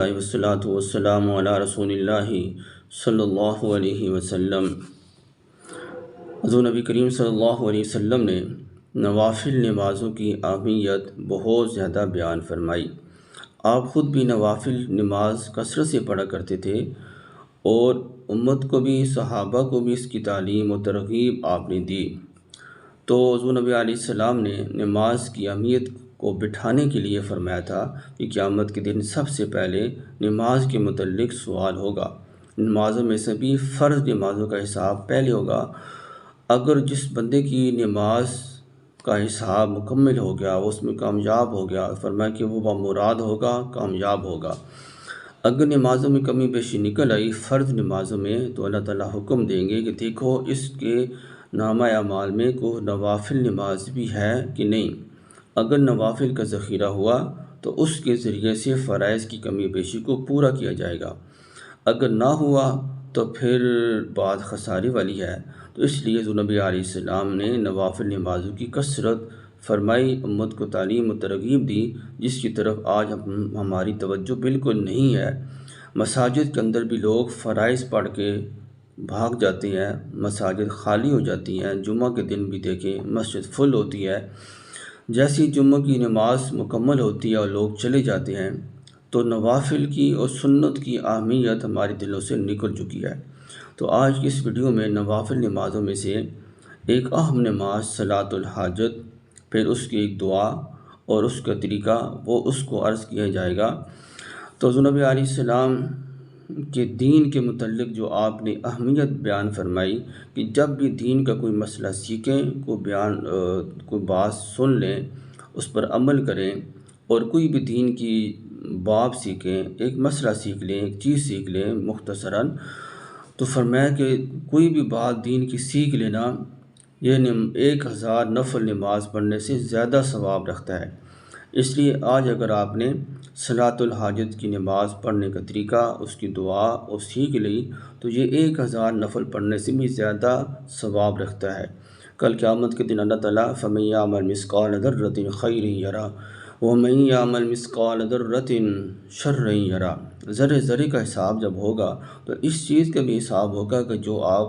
والصلاة والسلام علی رسول اللہ صلی اللہ علیہ وسلم۔ حضور نبی کریم صلی اللہ علیہ وسلم نے نوافل نمازوں کی اہمیت بہت زیادہ بیان فرمائی۔ آپ خود بھی نوافل نماز کثرت سے پڑھا کرتے تھے اور امت کو بھی، صحابہ کو بھی اس کی تعلیم و ترغیب آپ نے دی۔ تو حضور نبی علیہ السلام نے نماز کی اہمیت کو بٹھانے کے لیے فرمایا تھا کہ قیامت کے دن سب سے پہلے نماز کے متعلق سوال ہوگا۔ نمازوں میں سے بھی فرض نمازوں کا حساب پہلے ہوگا۔ اگر جس بندے کی نماز کا حساب مکمل ہو گیا، وہ اس میں کامیاب ہو گیا، فرمایا کہ وہ بمراد ہوگا، کامیاب ہوگا۔ اگر نمازوں میں کمی بیشی نکل آئی فرض نمازوں میں، تو اللہ تعالیٰ حکم دیں گے کہ دیکھو اس کے نامہ اعمال میں کوئی نوافل نماز بھی ہے کہ نہیں۔ اگر نوافل کا ذخیرہ ہوا تو اس کے ذریعے سے فرائض کی کمی بیشی کو پورا کیا جائے گا، اگر نہ ہوا تو پھر بات خسارے والی ہے۔ تو اس لیے حضور نبی علیہ السلام نے نوافل نمازوں کی کثرت فرمائی، امت کو تعلیم و ترغیب دی، جس کی طرف آج ہماری توجہ بالکل نہیں ہے۔ مساجد کے اندر بھی لوگ فرائض پڑھ کے بھاگ جاتے ہیں، مساجد خالی ہو جاتی ہیں۔ جمعہ کے دن بھی دیکھیں مسجد فل ہوتی ہے، جیسی جمعہ کی نماز مکمل ہوتی ہے اور لوگ چلے جاتے ہیں، تو نوافل کی اور سنت کی اہمیت ہمارے دلوں سے نکل چکی ہے۔ تو آج کی اس ویڈیو میں نوافل نمازوں میں سے ایک اہم نماز صلاۃ الحاجت، پھر اس کی ایک دعا اور اس کا طریقہ وہ اس کو عرض کیا جائے گا۔ تو حضور نبی علیہ السلام کے دین کے متعلق جو آپ نے اہمیت بیان فرمائی کہ جب بھی دین کا کوئی مسئلہ سیکھیں، کوئی بات سن لیں، اس پر عمل کریں، اور کوئی بھی دین کی باب سیکھیں، ایک مسئلہ سیکھ لیں، ایک چیز سیکھ لیں مختصراً، تو فرمایا کہ کوئی بھی بات دین کی سیکھ لینا یہ 1000 نفل نماز پڑھنے سے زیادہ ثواب رکھتا ہے۔ اس لیے آج اگر آپ نے صلاۃ الحاجت کی نماز پڑھنے کا طریقہ، اس کی دعا اور سیکھ لی، تو یہ 1000 نفل پڑھنے سے بھی زیادہ ثواب رکھتا ہے۔ کل قیامت کے دن اللہ تعالیٰ فَمَن يَعْمَلْ مِثْقَالَ ذَرَّةٍ خَيْرًا يَرَهُ وَمَن يَعْمَلْ مِثْقَالَ ذَرَّةٍ شَرًّا يَرَهُ، ذرے ذرے کا حساب جب ہوگا تو اس چیز کا بھی حساب ہوگا کہ جو آپ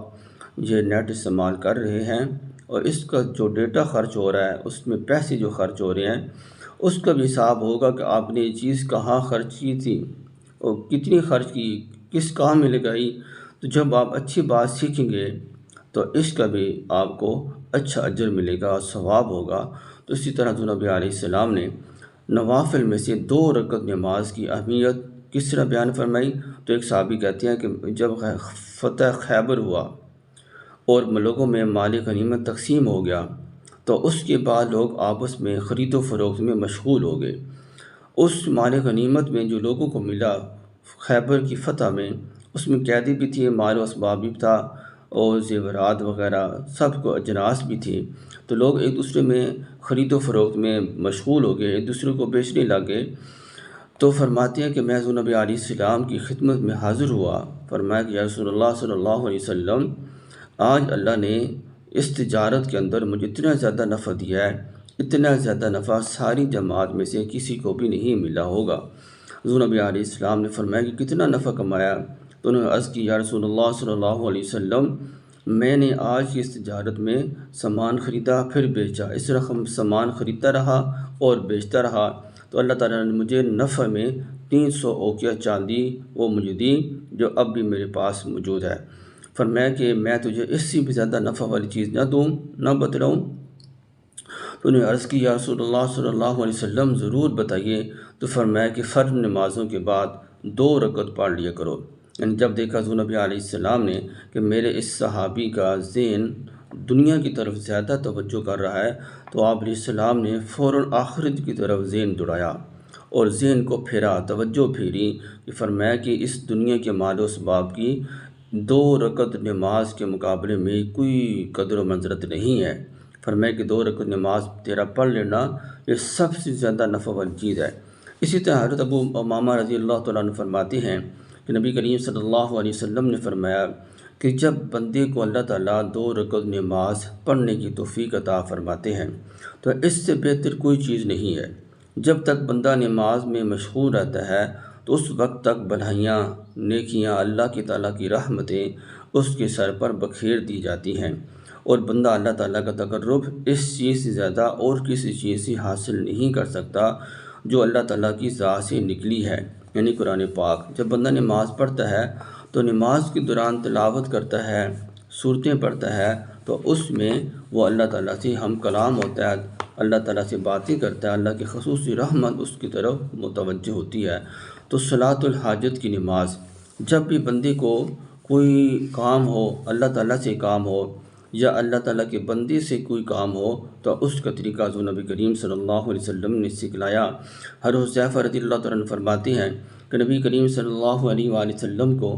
یہ نیٹ استعمال کر رہے ہیں اور اس کا جو ڈیٹا خرچ ہو رہا ہے، اس میں پیسے جو خرچ ہو رہے ہیں، اس کا بھی حساب ہوگا کہ آپ نے یہ چیز کہاں خرچ کی تھی اور کتنی خرچ کی، کس کام میں لگائی۔ تو جب آپ اچھی بات سیکھیں گے تو اس کا بھی آپ کو اچھا اجر ملے گا، ثواب ہوگا۔ تو اسی طرح حضور نبی علیہ السلام نے نوافل میں سے 2 رکعت نماز کی اہمیت کس طرح بیان فرمائی۔ تو ایک صحابی کہتے ہیں کہ جب فتح خیبر ہوا اور لوگوں میں مال غنیمت تقسیم ہو گیا، تو اس کے بعد لوگ آپس میں خرید و فروخت میں مشغول ہو گئے۔ اس مال غنیمت میں جو لوگوں کو ملا خیبر کی فتح میں، اس میں قیدی بھی تھے، مال و اسباب بھی تھا، اور زیورات وغیرہ سب کو اجناس بھی تھے۔ تو لوگ ایک دوسرے میں خرید و فروخت میں مشغول ہو گئے، ایک دوسرے کو بیچنے لگے۔ تو فرماتے ہیں کہ میں حضور نبی علیہ السلام کی خدمت میں حاضر ہوا، فرمایا کہ یا رسول اللہ صلی اللہ علیہ وسلم، آج اللہ نے اس تجارت کے اندر مجھے اتنا زیادہ نفع دیا ہے، اتنا زیادہ نفع ساری جماعت میں سے کسی کو بھی نہیں ملا ہوگا۔ حضور نبی علیہ السلام نے فرمایا کہ کتنا نفع کمایا؟ تو انہوں نے عرض کی یا رسول اللہ صلی اللہ علیہ وسلم، میں نے آج کی اس تجارت میں سامان خریدا پھر بیچا، اس رقم سامان خریدتا رہا اور بیچتا رہا، تو اللہ تعالیٰ نے مجھے نفع میں 300 اوقیہ چاندی وہ مجھے دی، جو اب بھی میرے پاس موجود ہے۔ فرمایا کہ میں تجھے اس سے بھی زیادہ نفع والی چیز نہ دوں، نہ بتلاؤں؟ تو انہوں نے عرض کی یا رسول اللہ صلی اللہ علیہ وسلم ضرور بتائیے۔ تو فرمایا کہ فرض نمازوں کے بعد 2 رکعت پڑھ لیا کرو۔ یعنی جب دیکھا حضور نبی علیہ السلام نے کہ میرے اس صحابی کا ذہن دنیا کی طرف زیادہ توجہ کر رہا ہے، تو آپ علیہ السلام نے فوراً آخرت کی طرف ذہن دوڑایا اور ذہن کو پھیرا، توجہ پھیری، کہ فرمایا کہ اس دنیا کے مال و اسباب کی 2 رکعت نماز کے مقابلے میں کوئی قدر و منزلت نہیں ہے۔ فرمایا کہ 2 رکعت نماز تیرا پڑھ لینا یہ سب سے زیادہ نفع والی چیز ہے۔ اسی طرح حضرت ابو امامہ رضی اللہ تعالیٰ عنہ فرماتے ہیں کہ نبی کریم صلی اللہ علیہ وسلم نے فرمایا کہ جب بندے کو اللہ تعالیٰ 2 رکعت نماز پڑھنے کی توفیق عطا فرماتے ہیں تو اس سے بہتر کوئی چیز نہیں ہے۔ جب تک بندہ نماز میں مشغول رہتا ہے تو اس وقت تک بھلائیاں، نیکیاں، اللہ کی تعالیٰ کی رحمتیں اس کے سر پر بکھیر دی جاتی ہیں، اور بندہ اللہ تعالیٰ کا تقرب اس چیز سے زیادہ اور کسی چیز سے حاصل نہیں کر سکتا جو اللہ تعالیٰ کی ذات سے نکلی ہے، یعنی قرآن پاک۔ جب بندہ نماز پڑھتا ہے تو نماز کے دوران تلاوت کرتا ہے، سورتیں پڑھتا ہے، تو اس میں وہ اللہ تعالیٰ سے ہم کلام ہوتا ہے، اللہ تعالیٰ سے باتیں کرتا ہے، اللہ کی خصوصی رحمت اس کی طرف متوجہ ہوتی ہے۔ تو صلاۃ الحاجت کی نماز، جب بھی بندے کو کوئی کام ہو، اللہ تعالیٰ سے کام ہو یا اللہ تعالیٰ کے بندے سے کوئی کام ہو، تو اس کا طریقہ جو نبی کریم صلی اللہ علیہ وسلم نے سکھلایا۔ حضرت رضی اللہ تعالیٰ عنہ فرماتے ہیں کہ نبی کریم صلی اللہ علیہ وآلہ وسلم کو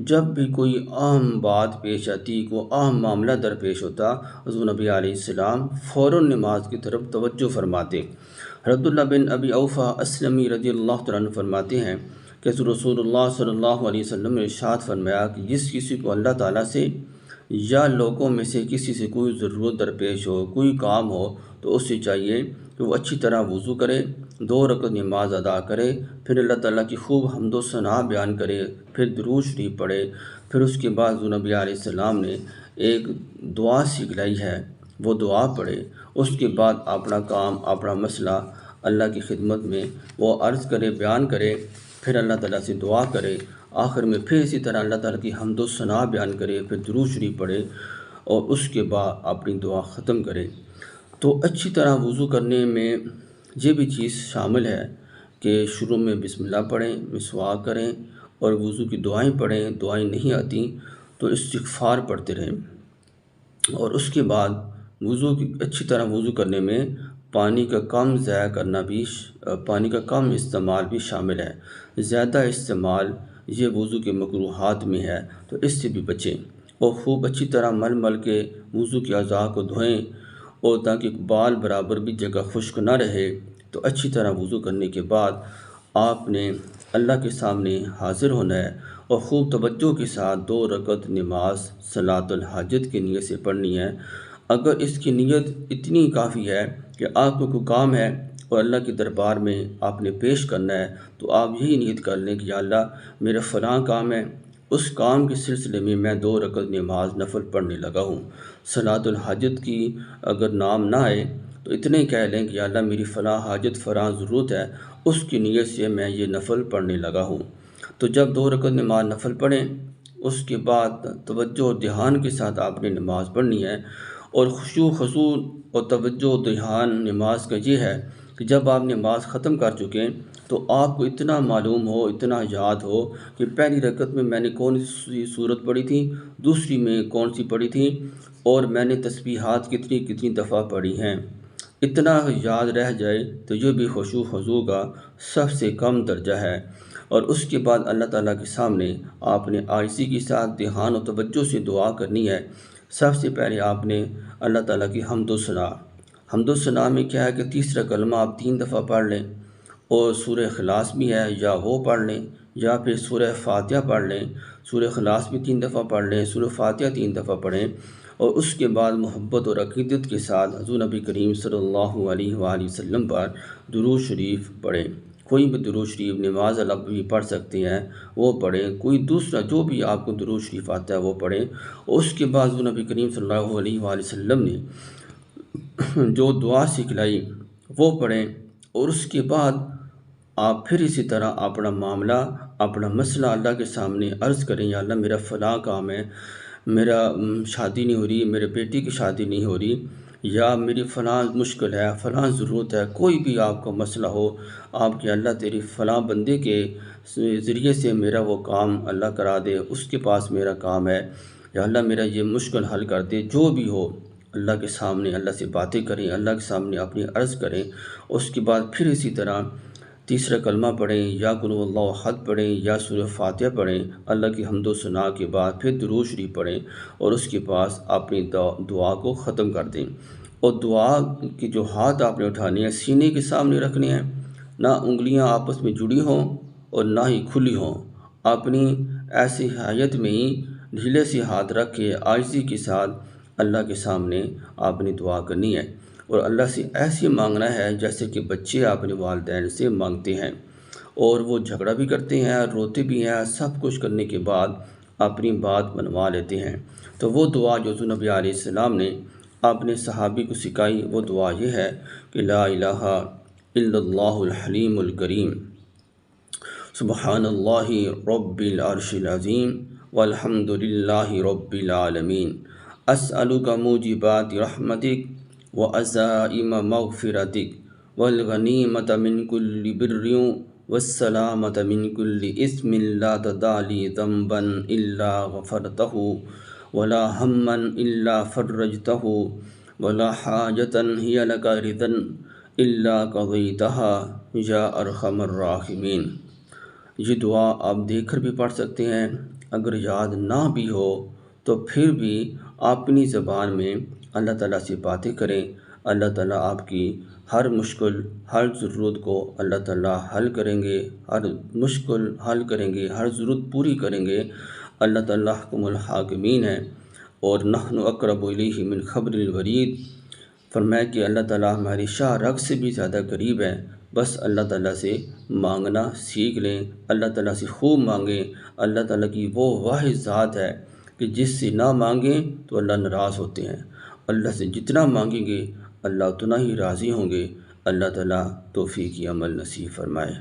جب بھی کوئی اہم بات پیش آتی، کوئی اہم معاملہ درپیش ہوتا، حضور نبی علیہ السلام فوراً نماز کی طرف توجہ فرماتے۔ عبداللہ بن ابی اوفا اسلمی رضی اللہ تعالیٰ عنہ فرماتے ہیں کہ رسول اللہ صلی اللہ علیہ وسلم نے ارشاد فرمایا کہ جس کسی کو اللہ تعالیٰ سے یا لوگوں میں سے کسی سے کوئی ضرورت درپیش ہو، کوئی کام ہو، تو اس سے چاہیے کہ وہ اچھی طرح وضو کرے، 2 رکعت نماز ادا کرے، پھر اللہ تعالیٰ کی خوب حمد و ثنا بیان کرے، پھر درود شریف پڑھے، پھر اس کے بعد حضور نبی علیہ السلام نے ایک دعا سکھلائی ہے، وہ دعا پڑھے۔ اس کے بعد اپنا کام، اپنا مسئلہ اللہ کی خدمت میں وہ عرض کرے، بیان کرے، پھر اللہ تعالیٰ سے دعا کرے، آخر میں پھر اسی طرح اللہ تعالیٰ کی حمد و ثنا بیان کرے، پھر درود شریف پڑھے، اور اس کے بعد اپنی دعا ختم کرے۔ تو اچھی طرح وضو کرنے میں یہ بھی چیز شامل ہے کہ شروع میں بسم اللہ پڑھیں، مسواک کریں، اور وضو کی دعائیں پڑھیں، دعائیں نہیں آتیں تو استغفار پڑھتے رہیں، اور اس کے بعد اچھی طرح وضو کرنے میں پانی کا کم ضائع کرنا بھی، پانی کا کم استعمال بھی شامل ہے۔ زیادہ استعمال یہ وضو کے مکروہات میں ہے، تو اس سے بھی بچیں، اور خوب اچھی طرح مل کے وضو کے اعضاء کو دھوئیں، اور تاکہ بال برابر بھی جگہ خشک نہ رہے۔ تو اچھی طرح وضو کرنے کے بعد آپ نے اللہ کے سامنے حاضر ہونا ہے، اور خوب توجہ کے ساتھ 2 رکعت نماز صلاۃ الحاجت کی نیت سے پڑھنی ہے۔ اگر اس کی نیت اتنی کافی ہے کہ آپ کو کوئی کام ہے اور اللہ کے دربار میں آپ نے پیش کرنا ہے، تو آپ یہی نیت کر لیں کہ یا اللہ میرا فلاں کام ہے، اس کام کے سلسلے میں میں 2 رکعت نماز نفل پڑھنے لگا ہوں۔ صلاۃ الحاجت کی اگر نام نہ آئے تو اتنے ہی کہہ لیں کہ یا اللہ میری فلاں حاجت، فلاں ضرورت ہے، اس کی نیت سے میں یہ نفل پڑھنے لگا ہوں۔ تو جب 2 رکعت نماز نفل پڑھیں، اس کے بعد توجہ اور دھیان کے ساتھ آپ نے نماز پڑھنی ہے، اور خشوع خضوع اور توجہ و دھیان نماز کا یہ ہے کہ جب آپ نماز ختم کر چکیں تو آپ کو اتنا معلوم ہو، اتنا یاد ہو کہ پہلی رکعت میں نے کون سی صورت پڑھی تھی، دوسری میں کون سی پڑھی تھی، اور میں نے تسبیحات کتنی دفعہ پڑھی ہیں۔ اتنا یاد رہ جائے تو یہ بھی خشوع خضوع کا سب سے کم درجہ ہے۔ اور اس کے بعد اللہ تعالیٰ کے سامنے آپ نے عاجزی کے ساتھ دھیان و توجہ سے دعا کرنی ہے۔ سب سے پہلے آپ نے اللہ تعالیٰ کی حمد و ثنا میں کیا ہے کہ تیسرا کلمہ آپ 3 دفعہ پڑھ لیں، اور سورہ اخلاص بھی ہے یا وہ پڑھ لیں، یا پھر سورہ فاتحہ پڑھ لیں، سورہ اخلاص بھی 3 دفعہ پڑھ لیں، سورہ فاتحہ 3 دفعہ پڑھیں، اور اس کے بعد محبت اور عقیدت کے ساتھ حضور نبی کریم صلی اللہ علیہ وآلہ وسلم پر درود شریف پڑھیں۔ کوئی بھی درود شریف نماز اللہ بھی پڑھ سکتے ہیں، وہ پڑھیں، کوئی دوسرا جو بھی آپ کو درود شریف آتا ہے وہ پڑھیں، اور اس کے بعد حضور نبی کریم صلی اللہ علیہ وآلہ وسلم نے جو دعا سکھلائی وہ پڑھیں، اور اس کے بعد آپ پھر اسی طرح اپنا معاملہ، اپنا مسئلہ اللہ کے سامنے عرض کریں، یا اللہ میرا فلاں کام ہے، میرا شادی نہیں ہو رہی، میرے بیٹی کی شادی نہیں ہو رہی، یا میری فلاں مشکل ہے، فلاں ضرورت ہے، کوئی بھی آپ کا مسئلہ ہو، آپ کہ اللہ تیری فلاں بندے کے ذریعے سے میرا وہ کام اللہ کرا دے، اس کے پاس میرا کام ہے، یا اللہ میرا یہ مشکل حل کر دے، جو بھی ہو اللہ کے سامنے اللہ سے باتیں کریں، اللہ کے سامنے اپنی عرض کریں۔ اس کے بعد پھر اسی طرح تیسرا کلمہ پڑھیں، یا قل هو اللہ احد پڑھیں، یا سورہ فاتحہ پڑھیں، اللہ کی حمد و ثنا کے بعد پھر درود شریف پڑھیں، اور اس کے پاس اپنی دعا کو ختم کر دیں۔ اور دعا کی جو ہاتھ آپ نے اٹھانے ہیں سینے کے سامنے رکھنے ہیں، نہ انگلیاں آپس میں جڑی ہوں اور نہ ہی کھلی ہوں، اپنی ایسی حالت میں ہی ڈھیلے سے ہاتھ رکھ کے عاجزی کے ساتھ اللہ کے سامنے آپ نے دعا کرنی ہے، اور اللہ سے ایسے مانگنا ہے جیسے کہ بچے اپنے والدین سے مانگتے ہیں۔ اور وہ جھگڑا بھی کرتے ہیں، روتے بھی ہیں، سب کچھ کرنے کے بعد اپنی بات منوا لیتے ہیں۔ تو وہ دعا جو حضور نبی علیہ السلام نے اپنے صحابی کو سکھائی، وہ دعا یہ ہے کہ لا الہ الا اللہ الحلیم الکریم، سبحان اللہ رب العرش العظیم، والحمد للہ رب العالمین، اسألک موجبات رحمتک وعزائم مغفرتک والغنیمۃ من کل بر والسلامۃ من کل اسم لا تدع لی ذنبا الا غفرتہ ولا ہما الا فرجتہ ولا حاجۃ ہی لک رضا الا قضیتها یا ارحم الراحمین۔ یہ دعا آپ دیکھ کر بھی پڑھ سکتے ہیں، اگر یاد نہ بھی ہو تو پھر بھی اپنی زبان میں اللہ تعالیٰ سے باتیں کریں، اللہ تعالیٰ آپ کی ہر مشکل، ہر ضرورت کو اللہ تعالیٰ حل کریں گے، ہر مشکل حل کریں گے، ہر ضرورت پوری کریں گے۔ اللہ تعالیٰ حکم الحاکمین ہے، اور نحن اقرب الیہ من حبل الورید، فرمایا کہ اللہ تعالیٰ ہماری شاہ رگ سے بھی زیادہ قریب ہے۔ بس اللہ تعالیٰ سے مانگنا سیکھ لیں، اللہ تعالیٰ سے خوب مانگیں۔ اللہ تعالیٰ کی وہ واحد ذات ہے کہ جس سے نہ مانگیں تو اللہ ناراض ہوتے ہیں، اللہ سے جتنا مانگیں گے اللہ اتنا ہی راضی ہوں گے۔ اللہ تعالیٰ توفیق عمل نصیب فرمائے۔